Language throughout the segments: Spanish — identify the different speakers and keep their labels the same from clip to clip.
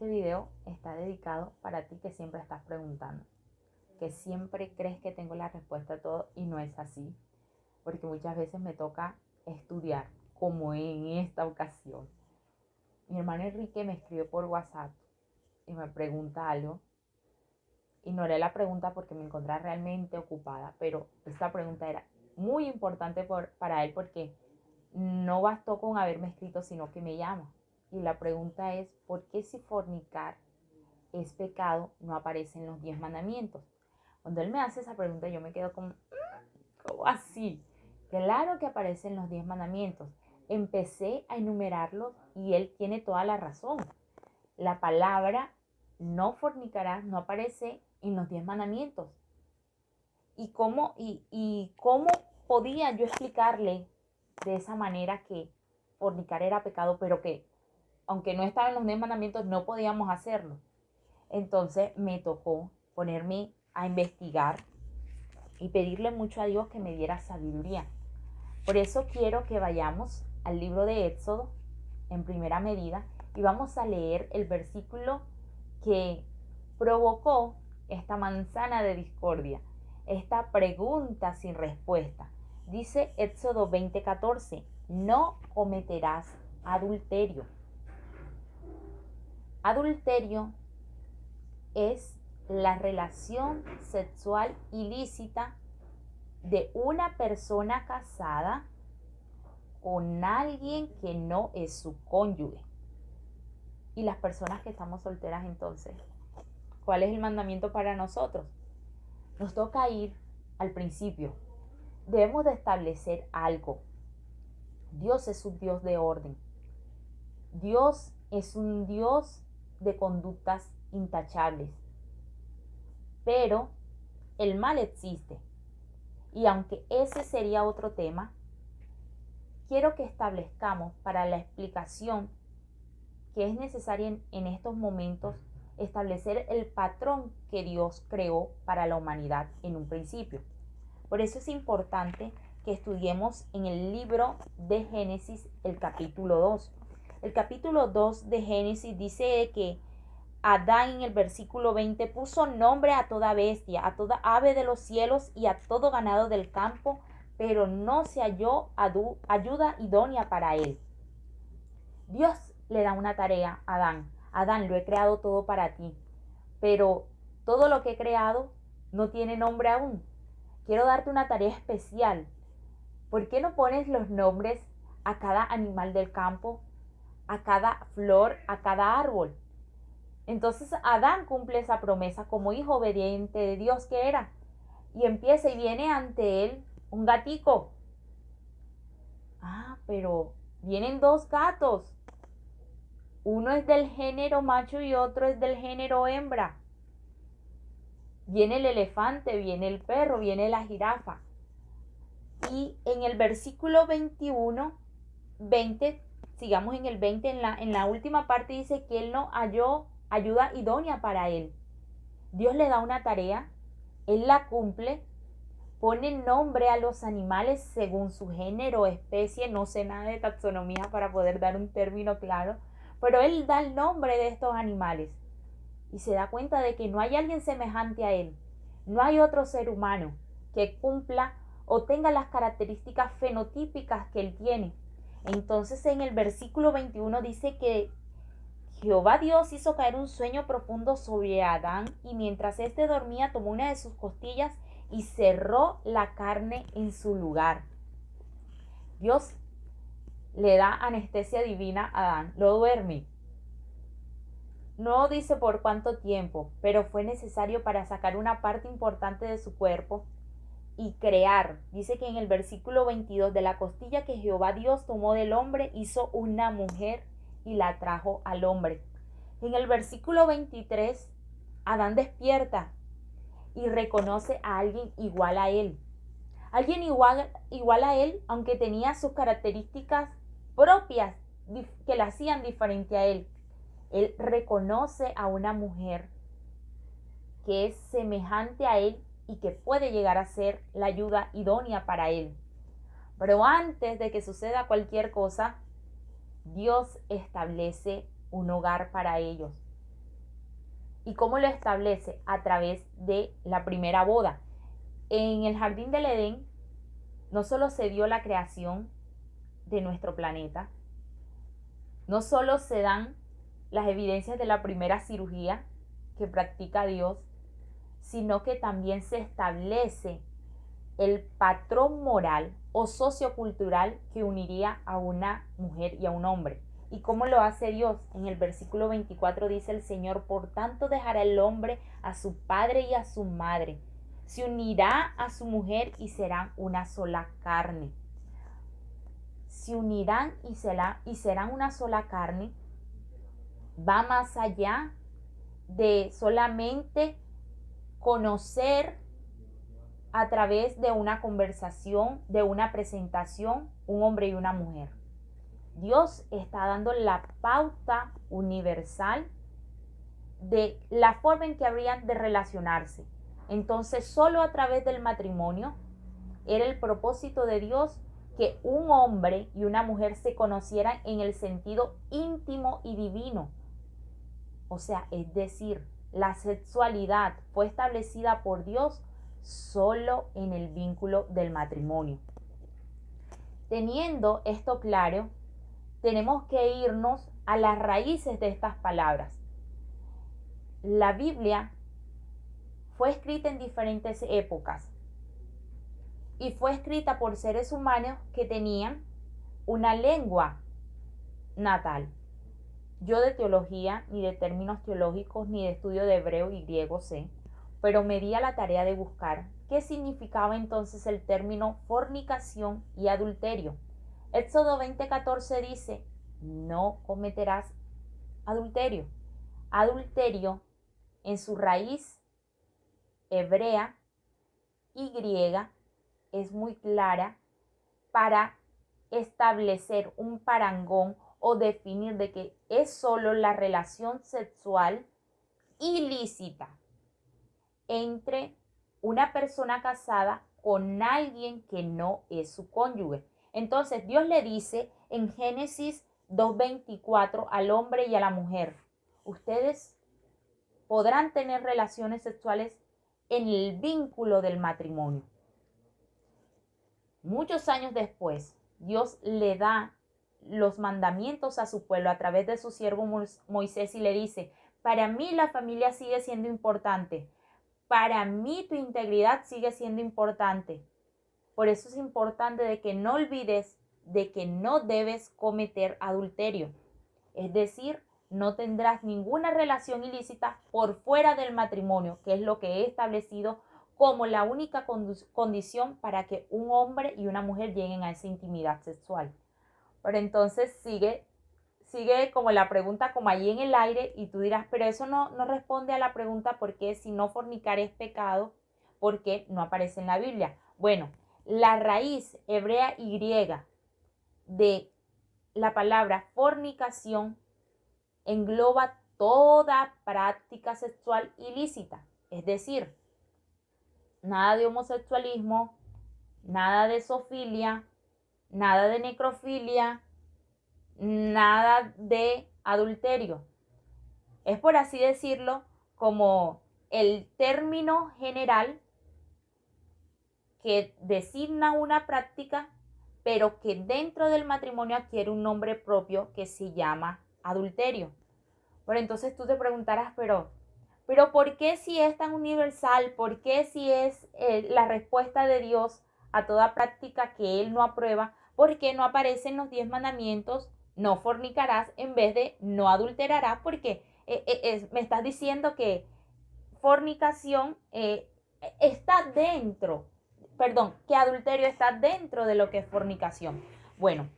Speaker 1: Este video está dedicado para ti que siempre estás preguntando, que siempre crees que tengo la respuesta a todo y no es así, porque muchas veces me toca estudiar, como en esta ocasión. Mi hermano Enrique me escribe por WhatsApp y me pregunta algo. Ignoré la pregunta porque me encontraba realmente ocupada, pero esta pregunta era muy importante para él porque no bastó con haberme escrito, sino que me llama. Y la pregunta es, ¿por qué si fornicar es pecado no aparece en los 10 mandamientos? Cuando él me hace esa pregunta yo me quedo como, ¿cómo así? Claro que aparece en los 10 mandamientos. Empecé a enumerarlos y él tiene toda la razón. La palabra no fornicarás no aparece en los 10 mandamientos. ¿Y cómo podía yo explicarle de esa manera que fornicar era pecado, pero que aunque no estaba en los 10 mandamientos no podíamos hacerlo? Entonces me tocó ponerme a investigar y pedirle mucho a Dios que me diera sabiduría. Por eso quiero que vayamos al libro de Éxodo en primera medida y vamos a leer el versículo que provocó esta manzana de discordia, esta pregunta sin respuesta. Dice Éxodo 20:14, no cometerás adulterio. Adulterio es la relación sexual ilícita de una persona casada con alguien que no es su cónyuge. Y las personas que estamos solteras, entonces, ¿cuál es el mandamiento para nosotros? Nos toca ir al principio. Debemos de establecer algo. Dios es un Dios de orden. Dios es un Dios de conductas intachables. Pero el mal existe. Y aunque ese sería otro tema, quiero que establezcamos para la explicación que es necesaria en estos momentos establecer el patrón que Dios creó para la humanidad en un principio. Por eso es importante que estudiemos en el libro de Génesis el capítulo 2. El capítulo 2 de Génesis dice que Adán en el versículo 20 puso nombre a toda bestia, a toda ave de los cielos y a todo ganado del campo, pero no se halló ayuda idónea para él. Dios le da una tarea a Adán. Adán, lo he creado todo para ti, pero todo lo que he creado no tiene nombre aún. Quiero darte una tarea especial. ¿Por qué no pones los nombres a cada animal del campo, a cada flor, a cada árbol? Entonces Adán cumple esa promesa como hijo obediente de Dios que era. Y empieza y viene ante él un gatico. Pero vienen dos gatos. Uno es del género macho y otro es del género hembra. Viene el elefante, viene el perro, viene la jirafa. Y en el versículo 20, sigamos en el 20, en la última parte dice que él no halló ayuda idónea para él. Dios le da una tarea, él la cumple, pone nombre a los animales según su género o especie, no sé nada de taxonomía para poder dar un término claro, pero él da el nombre de estos animales y se da cuenta de que no hay alguien semejante a él, no hay otro ser humano que cumpla o tenga las características fenotípicas que él tiene. Entonces en el versículo 21 dice que Jehová Dios hizo caer un sueño profundo sobre Adán y mientras éste dormía tomó una de sus costillas y cerró la carne en su lugar. Dios le da anestesia divina a Adán, lo duerme. No dice por cuánto tiempo, pero fue necesario para sacar una parte importante de su cuerpo y crear. Dice que en el versículo 22, de la costilla que Jehová Dios tomó del hombre, hizo una mujer y la trajo al hombre. En el versículo 23, Adán despierta y reconoce a alguien igual a él. Alguien igual a él, aunque tenía sus características propias que la hacían diferente a él. Él reconoce a una mujer que es semejante a él y que puede llegar a ser la ayuda idónea para él. Pero antes de que suceda cualquier cosa, Dios establece un hogar para ellos. ¿Y cómo lo establece? A través de la primera boda. En el jardín del Edén no solo se dio la creación de nuestro planeta, no solo se dan las evidencias de la primera cirugía que practica Dios, sino que también se establece el patrón moral o sociocultural que uniría a una mujer y a un hombre. ¿Y cómo lo hace Dios? En el versículo 24 dice el Señor: por tanto dejará el hombre a su padre y a su madre, se unirá a su mujer y serán una sola carne. Se unirán y serán una sola carne. Va más allá de solamente conocer a través de una conversación, de una presentación, un hombre y una mujer. Dios está dando la pauta universal de la forma en que habrían de relacionarse. Entonces, solo a través del matrimonio era el propósito de Dios que un hombre y una mujer se conocieran en el sentido íntimo y divino. O sea, es decir, la sexualidad fue establecida por Dios solo en el vínculo del matrimonio. Teniendo esto claro, tenemos que irnos a las raíces de estas palabras. La Biblia fue escrita en diferentes épocas y fue escrita por seres humanos que tenían una lengua natal. Yo de teología, ni de términos teológicos, ni de estudio de hebreo y griego sé, pero me di a la tarea de buscar qué significaba entonces el término fornicación y adulterio. Éxodo 20:14 dice: no cometerás adulterio. Adulterio en su raíz hebrea y griega es muy clara para establecer un parangón o definir de que es solo la relación sexual ilícita entre una persona casada con alguien que no es su cónyuge. Entonces Dios le dice en Génesis 2:24 al hombre y a la mujer: ustedes podrán tener relaciones sexuales en el vínculo del matrimonio. Muchos años después, Dios le da los mandamientos a su pueblo a través de su siervo Moisés y le dice: para mí la familia sigue siendo importante, para mí tu integridad sigue siendo importante. Por eso es importante de que no olvides de que no debes cometer adulterio. Es decir, no tendrás ninguna relación ilícita por fuera del matrimonio, que es lo que he establecido como la única condición para que un hombre y una mujer lleguen a esa intimidad sexual. Pero entonces sigue como la pregunta como allí en el aire y tú dirás: pero eso no responde a la pregunta ¿por qué si no fornicar es pecado? ¿Por qué no aparece en la Biblia? Bueno, la raíz hebrea y griega de la palabra fornicación engloba toda práctica sexual ilícita, es decir, nada de homosexualismo, nada de zoofilia, nada de necrofilia, nada de adulterio. Es, por así decirlo, como el término general que designa una práctica, pero que dentro del matrimonio adquiere un nombre propio que se llama adulterio. Pero entonces tú te preguntarás, pero ¿por qué si es tan universal? ¿Por qué si es la respuesta de Dios a toda práctica que Él no aprueba? ¿Por qué no aparecen los 10 mandamientos? No fornicarás en vez de no adulterarás, porque me estás diciendo que fornicación está dentro, que adulterio está dentro de lo que es fornicación. Bueno,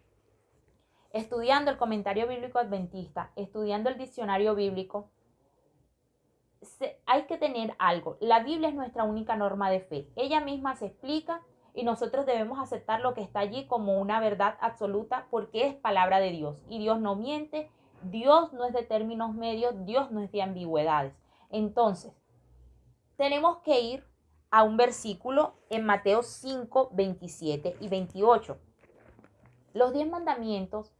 Speaker 1: estudiando el comentario bíblico adventista, estudiando el diccionario bíblico, hay que tener algo. La Biblia es nuestra única norma de fe. Ella misma se explica y nosotros debemos aceptar lo que está allí como una verdad absoluta porque es palabra de Dios. Y Dios no miente, Dios no es de términos medios, Dios no es de ambigüedades. Entonces, tenemos que ir a un versículo en Mateo 5, 27 y 28. Los 10 mandamientos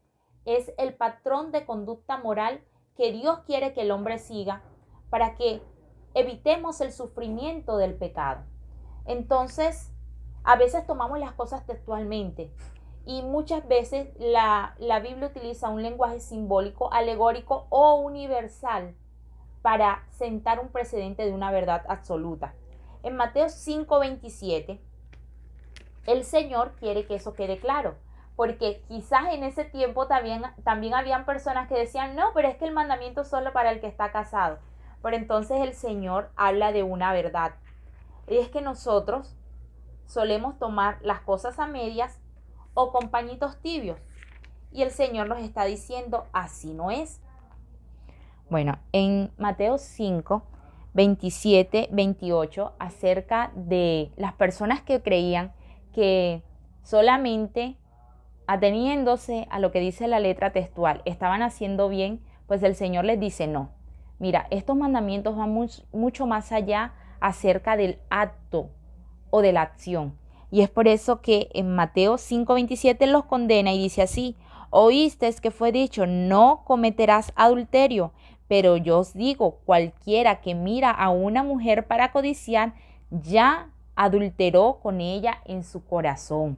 Speaker 1: es el patrón de conducta moral que Dios quiere que el hombre siga para que evitemos el sufrimiento del pecado. Entonces, a veces tomamos las cosas textualmente y muchas veces la Biblia utiliza un lenguaje simbólico, alegórico o universal para sentar un precedente de una verdad absoluta. En Mateo 5:27, el Señor quiere que eso quede claro, porque quizás en ese tiempo también habían personas que decían, no, pero es que el mandamiento es solo para el que está casado. Pero entonces el Señor habla de una verdad. Y es que nosotros solemos tomar las cosas a medias o con pañitos tibios. Y el Señor nos está diciendo, así no es. Bueno, en Mateo 5, 27, 28, acerca de las personas que creían que solamente ateniéndose a lo que dice la letra textual estaban haciendo bien, pues el Señor les dice no. Mira, estos mandamientos van mucho más allá acerca del acto o de la acción. Y es por eso que en Mateo 5:27 los condena y dice así: oíste que fue dicho, no cometerás adulterio, pero yo os digo, cualquiera que mira a una mujer para codiciar, ya adulteró con ella en su corazón.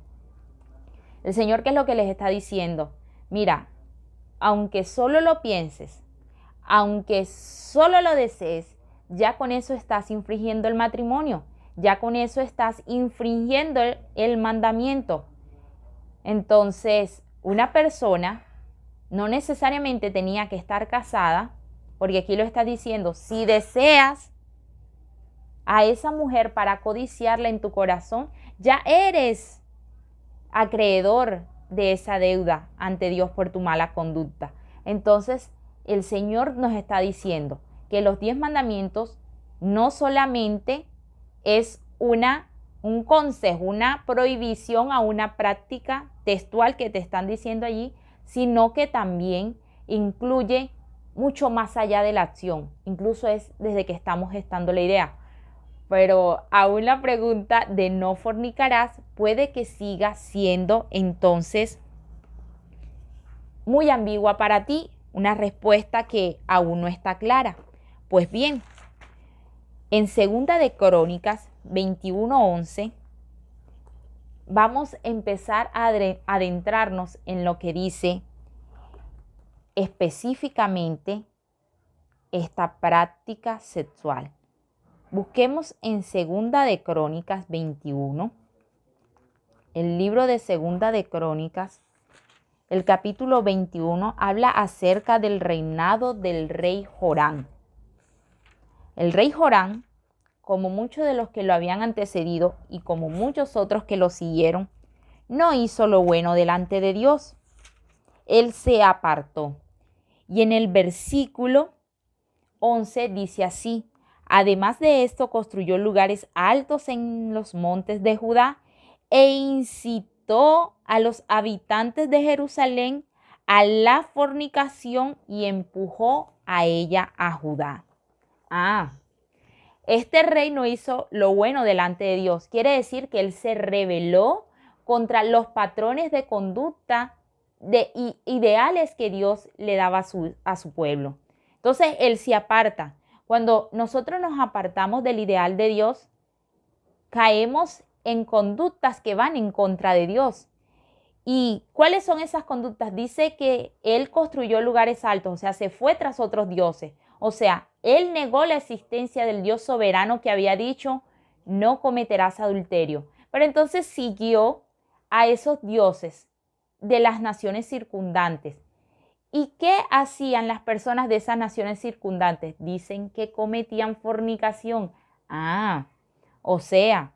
Speaker 1: El Señor, ¿qué es lo que les está diciendo? Mira, aunque solo lo pienses, aunque solo lo desees, ya con eso estás infringiendo el matrimonio, ya con eso estás infringiendo el mandamiento. Entonces, una persona no necesariamente tenía que estar casada, porque aquí lo está diciendo, si deseas a esa mujer para codiciarla en tu corazón, ya eres acreedor de esa deuda ante Dios por tu mala conducta. Entonces, el Señor nos está diciendo que los 10 mandamientos no solamente es un consejo, una prohibición a una práctica textual que te están diciendo allí, sino que también incluye mucho más allá de la acción. Incluso es desde que estamos gestando la idea. Pero aún la pregunta de no fornicarás puede que siga siendo entonces muy ambigua para ti, una respuesta que aún no está clara. Pues bien, en Segunda de Crónicas 21:11 vamos a empezar a adentrarnos en lo que dice específicamente esta práctica sexual. Busquemos en Segunda de Crónicas 21, el libro de Segunda de Crónicas, el capítulo 21 habla acerca del reinado del rey Jorán. El rey Jorán, como muchos de los que lo habían antecedido y como muchos otros que lo siguieron, no hizo lo bueno delante de Dios. Él se apartó. Y en el versículo 11 dice así: además de esto, construyó lugares altos en los montes de Judá e incitó a los habitantes de Jerusalén a la fornicación y empujó a ella a Judá. Este rey no hizo lo bueno delante de Dios. Quiere decir que él se rebeló contra los patrones de conducta ideales que Dios le daba a su pueblo. Entonces, él se aparta. Cuando nosotros nos apartamos del ideal de Dios, caemos en conductas que van en contra de Dios. ¿Y cuáles son esas conductas? Dice que él construyó lugares altos, o sea, se fue tras otros dioses. O sea, él negó la existencia del Dios soberano que había dicho, no cometerás adulterio. Pero entonces siguió a esos dioses de las naciones circundantes. ¿Y qué hacían las personas de esas naciones circundantes? Dicen que cometían fornicación. O sea,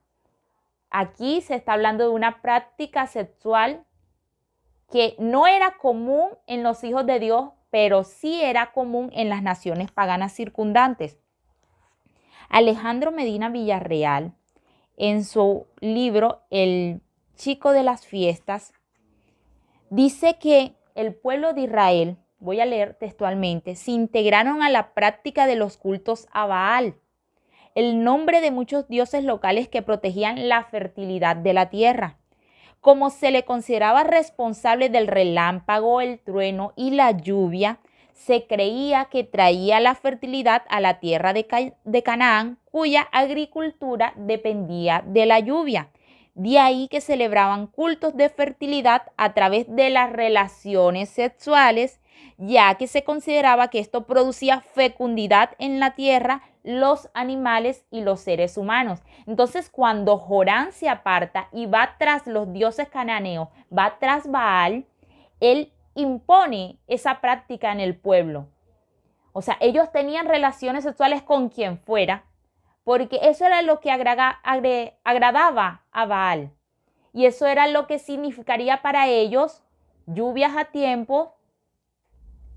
Speaker 1: aquí se está hablando de una práctica sexual que no era común en los hijos de Dios, pero sí era común en las naciones paganas circundantes. Alejandro Medina Villarreal, en su libro El chico de las fiestas, dice que el pueblo de Israel, voy a leer textualmente, se integraron a la práctica de los cultos a Baal, el nombre de muchos dioses locales que protegían la fertilidad de la tierra. Como se le consideraba responsable del relámpago, el trueno y la lluvia, se creía que traía la fertilidad a la tierra de Canaán, cuya agricultura dependía de la lluvia. De ahí que celebraban cultos de fertilidad a través de las relaciones sexuales, ya que se consideraba que esto producía fecundidad en la tierra, los animales y los seres humanos. Entonces, cuando Jorán se aparta y va tras los dioses cananeos, va tras Baal, él impone esa práctica en el pueblo. O sea, ellos tenían relaciones sexuales con quien fuera, porque eso era lo que agradaba a Baal. Y eso era lo que significaría para ellos lluvias a tiempo,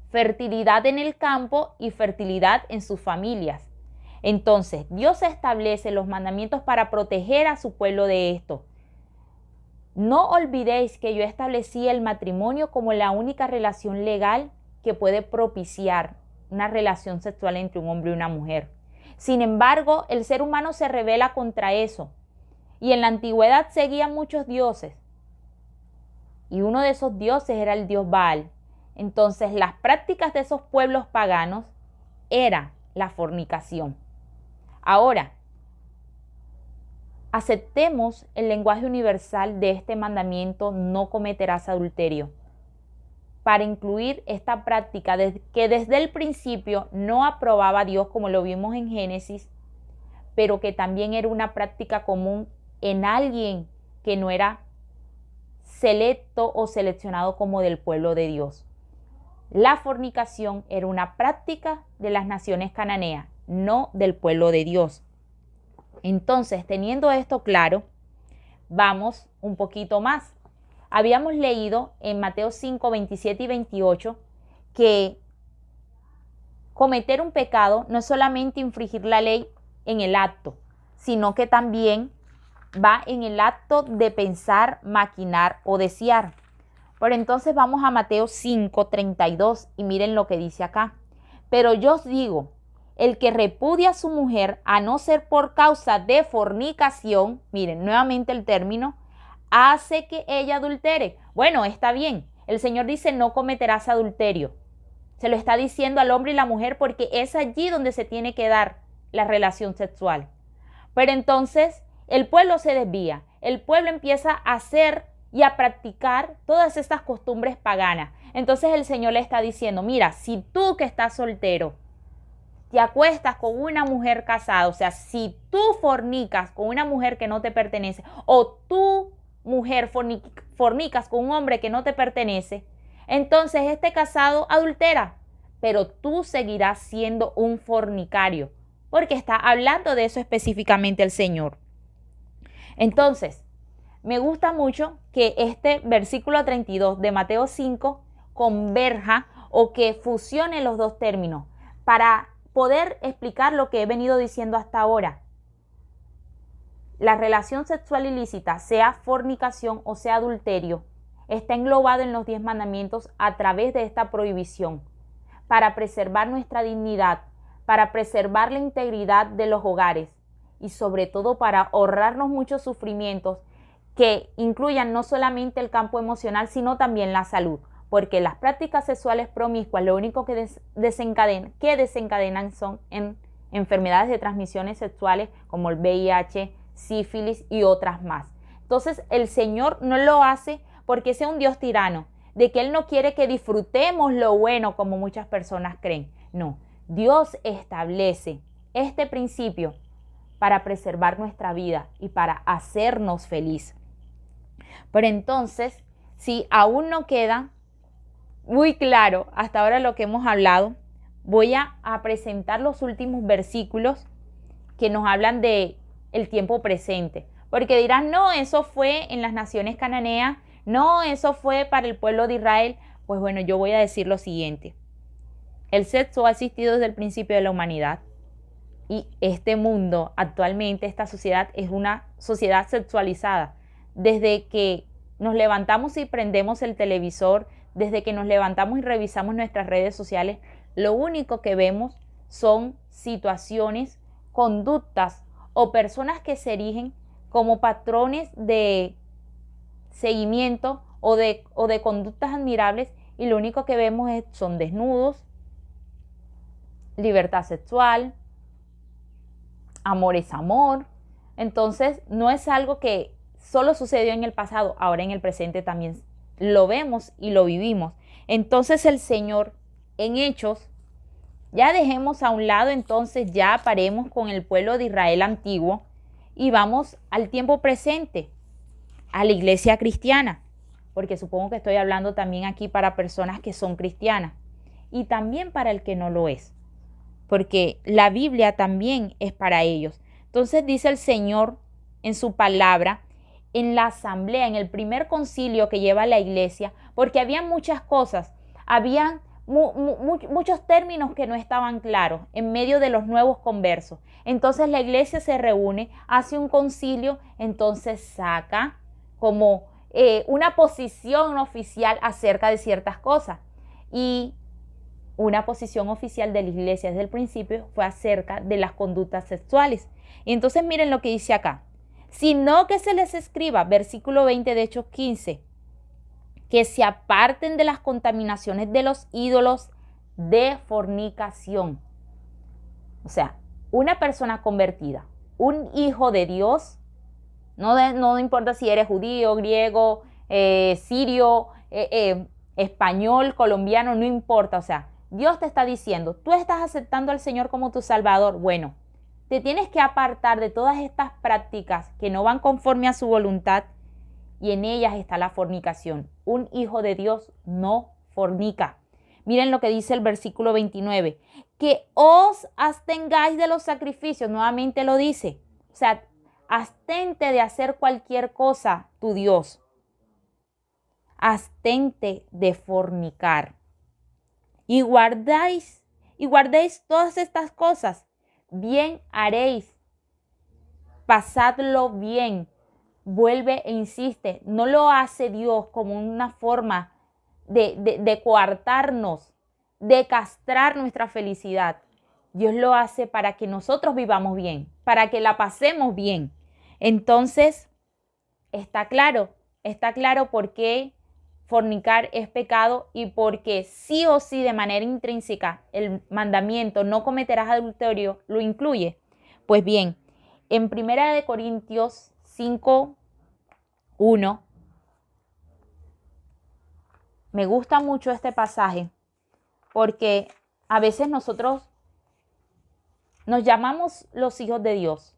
Speaker 1: fertilidad en el campo y fertilidad en sus familias. Entonces, Dios establece los mandamientos para proteger a su pueblo de esto. No olvidéis que yo establecí el matrimonio como la única relación legal que puede propiciar una relación sexual entre un hombre y una mujer. Sin embargo, el ser humano se rebela contra eso. Y en la antigüedad seguían muchos dioses. Y uno de esos dioses era el dios Baal. Entonces, las prácticas de esos pueblos paganos era la fornicación. Ahora, aceptemos el lenguaje universal de este mandamiento: no cometerás adulterio, para incluir esta práctica que desde el principio no aprobaba Dios, como lo vimos en Génesis, pero que también era una práctica común en alguien que no era selecto o seleccionado como del pueblo de Dios. La fornicación era una práctica de las naciones cananeas, no del pueblo de Dios. Entonces, teniendo esto claro, vamos un poquito más. Habíamos leído en Mateo 5, 27 y 28 que cometer un pecado no es solamente infringir la ley en el acto, sino que también va en el acto de pensar, maquinar o desear. Pero entonces vamos a Mateo 5, 32 y miren lo que dice acá. Pero yo os digo, el que repudia a su mujer, a no ser por causa de fornicación, miren nuevamente el término, hace que ella adultere. Bueno, está bien. El Señor dice: no cometerás adulterio. Se lo está diciendo al hombre y la mujer porque es allí donde se tiene que dar la relación sexual. Pero entonces el pueblo se desvía. El pueblo empieza a hacer y a practicar todas estas costumbres paganas. Entonces el Señor le está diciendo: mira, si tú que estás soltero te acuestas con una mujer casada, o sea, si tú fornicas con una mujer que no te pertenece, o tú, mujer, fornicas con un hombre que no te pertenece, entonces este casado adultera, pero tú seguirás siendo un fornicario, porque está hablando de eso específicamente el Señor. Entonces, me gusta mucho que este versículo 32 de Mateo 5 converja o que fusione los dos términos para poder explicar lo que he venido diciendo hasta ahora. La relación sexual ilícita, sea fornicación o sea adulterio, está englobado en los 10 mandamientos a través de esta prohibición, para preservar nuestra dignidad, para preservar la integridad de los hogares y sobre todo para ahorrarnos muchos sufrimientos que incluyan no solamente el campo emocional, sino también la salud. Porque las prácticas sexuales promiscuas lo único que desencadenan son en enfermedades de transmisiones sexuales como el VIH, sífilis y otras más. Entonces el Señor no lo hace porque sea un Dios tirano, de que Él no quiere que disfrutemos lo bueno como muchas personas creen. No, Dios establece este principio para preservar nuestra vida y para hacernos feliz. Pero entonces, si aún no queda muy claro hasta ahora lo que hemos hablado, voy a presentar los últimos versículos que nos hablan de el tiempo presente. Porque dirán: no, eso fue en las naciones cananeas, no, eso fue para el pueblo de Israel. Pues bueno, yo voy a decir lo siguiente. El sexo ha existido desde el principio de la humanidad. Y este mundo actualmente, esta sociedad, es una sociedad sexualizada. Desde que nos levantamos y prendemos el televisor, desde que nos levantamos y revisamos nuestras redes sociales, lo único que vemos son situaciones, conductas o personas que se erigen como patrones de seguimiento o de conductas admirables, y lo único que vemos son desnudos, libertad sexual, amor es amor. Entonces, no es algo que solo sucedió en el pasado, ahora en el presente también lo vemos y lo vivimos. Entonces el Señor en Hechos, ya dejemos a un lado, entonces ya paremos con el pueblo de Israel antiguo y vamos al tiempo presente, a la iglesia cristiana, porque supongo que estoy hablando también aquí para personas que son cristianas y también para el que no lo es, porque la Biblia también es para ellos. Entonces dice el Señor en su palabra, en la asamblea, en el primer concilio que lleva la iglesia, porque había muchas cosas, habían muchos términos que no estaban claros en medio de los nuevos conversos. Entonces la iglesia se reúne, hace un concilio, entonces saca como una posición oficial acerca de ciertas cosas. Y una posición oficial de la iglesia desde el principio fue acerca de las conductas sexuales. Y entonces miren lo que dice acá. Sino que se les escriba, versículo 20 de Hechos 15, que se aparten de las contaminaciones de los ídolos de fornicación. O sea, una persona convertida, un hijo de Dios, no importa si eres judío, griego, sirio, español, colombiano, no importa. O sea, Dios te está diciendo, tú estás aceptando al Señor como tu Salvador. Bueno, te tienes que apartar de todas estas prácticas que no van conforme a su voluntad y en ellas está la fornicación. Un hijo de Dios no fornica. Miren lo que dice el versículo 29, que os abstengáis de los sacrificios, nuevamente lo dice. O sea, abstente de hacer cualquier cosa, tu Dios. Abstente de fornicar. Y guardéis todas estas cosas. Bien haréis. Pasadlo bien. Vuelve e insiste. No lo hace Dios como una forma de coartarnos, de castrar nuestra felicidad. Dios lo hace para que nosotros vivamos bien, para que la pasemos bien. Entonces, está claro por qué fornicar es pecado y porque sí o sí de manera intrínseca el mandamiento no cometerás adulterio lo incluye. Pues bien, en 1 Corintios 5:1 me gusta mucho este pasaje porque a veces nosotros nos llamamos los hijos de Dios.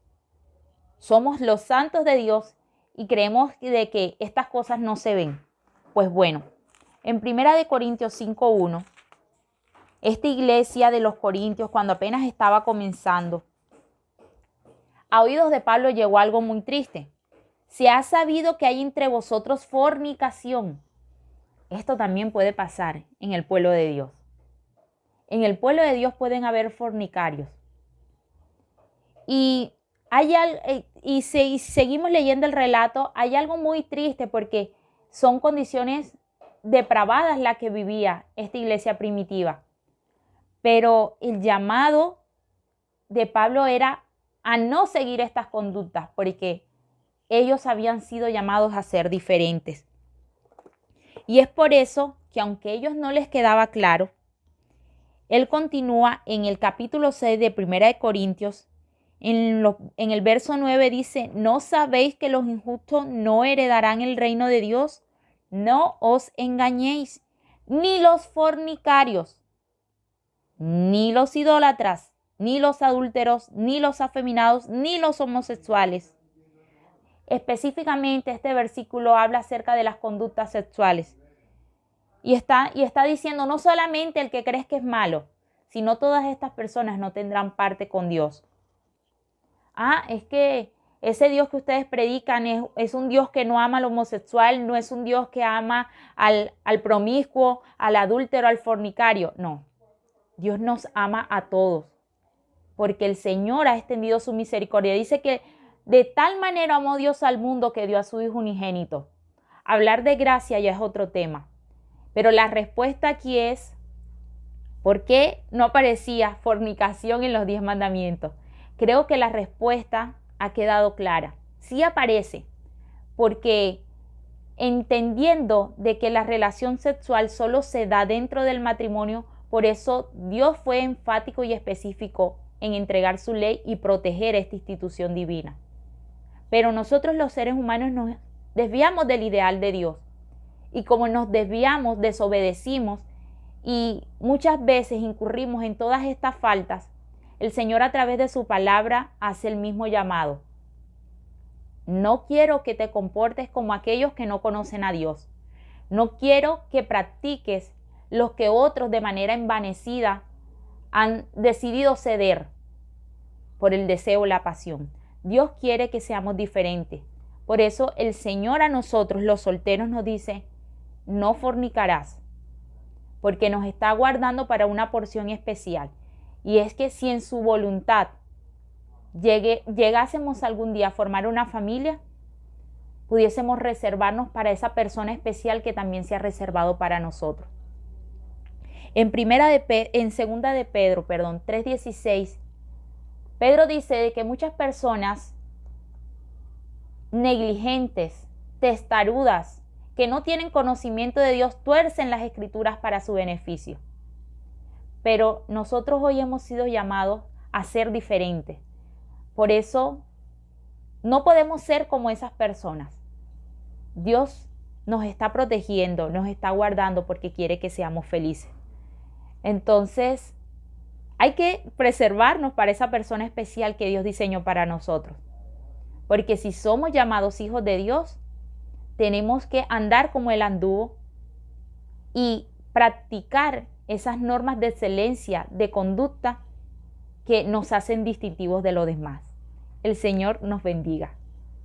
Speaker 1: Somos los santos de Dios y creemos de que estas cosas no se ven. Pues bueno, en 1 Corintios 5:1, esta iglesia de los Corintios, cuando apenas estaba comenzando, a oídos de Pablo llegó algo muy triste. Se ha sabido que hay entre vosotros fornicación. Esto también puede pasar en el pueblo de Dios. En el pueblo de Dios pueden haber fornicarios. Y si seguimos leyendo el relato, hay algo muy triste porque son condiciones depravadas las que vivía esta iglesia primitiva. Pero el llamado de Pablo era a no seguir estas conductas porque ellos habían sido llamados a ser diferentes. Y es por eso que aunque a ellos no les quedaba claro, él continúa en el capítulo 6 de 1 Corintios. En el verso 9 dice, ¿no sabéis que los injustos no heredarán el reino de Dios? No os engañéis, ni los fornicarios, ni los idólatras, ni los adúlteros, ni los afeminados, ni los homosexuales. Específicamente este versículo habla acerca de las conductas sexuales. Y está diciendo no solamente el que crees que es malo, sino todas estas personas no tendrán parte con Dios. Es que ese Dios que ustedes predican es un Dios que no ama al homosexual, no es un Dios que ama al promiscuo, al adúltero, al fornicario. No, Dios nos ama a todos, porque el Señor ha extendido su misericordia. Dice que de tal manera amó Dios al mundo que dio a su Hijo unigénito. Hablar de gracia ya es otro tema. Pero la respuesta aquí es, ¿por qué no aparecía fornicación en los 10 mandamientos? Creo que la respuesta ha quedado clara. Sí aparece, porque entendiendo de que la relación sexual solo se da dentro del matrimonio, Por eso Dios fue enfático y específico en entregar su ley y proteger esta institución divina. Pero nosotros los seres humanos nos desviamos del ideal de Dios. Y como nos desviamos, desobedecimos y muchas veces incurrimos en todas estas faltas, el Señor a través de su palabra hace el mismo llamado. No quiero que te comportes como aquellos que no conocen a Dios. No quiero que practiques lo que otros de manera envanecida han decidido ceder por el deseo o la pasión. Dios quiere que seamos diferentes. Por eso el Señor a nosotros, los solteros, nos dice, no fornicarás, porque nos está guardando para una porción especial. Y es que si en su voluntad llegásemos algún día a formar una familia, pudiésemos reservarnos para esa persona especial que también se ha reservado para nosotros. En segunda de Pedro, 3:16, Pedro dice de que muchas personas negligentes, testarudas, que no tienen conocimiento de Dios, tuercen las escrituras para su beneficio. Pero nosotros hoy hemos sido llamados a ser diferentes. Por eso no podemos ser como esas personas. Dios nos está protegiendo, nos está guardando porque quiere que seamos felices. Entonces, hay que preservarnos para esa persona especial que Dios diseñó para nosotros. Porque si somos llamados hijos de Dios, tenemos que andar como Él anduvo y practicar esas normas de excelencia, de conducta que nos hacen distintivos de los demás. El Señor nos bendiga.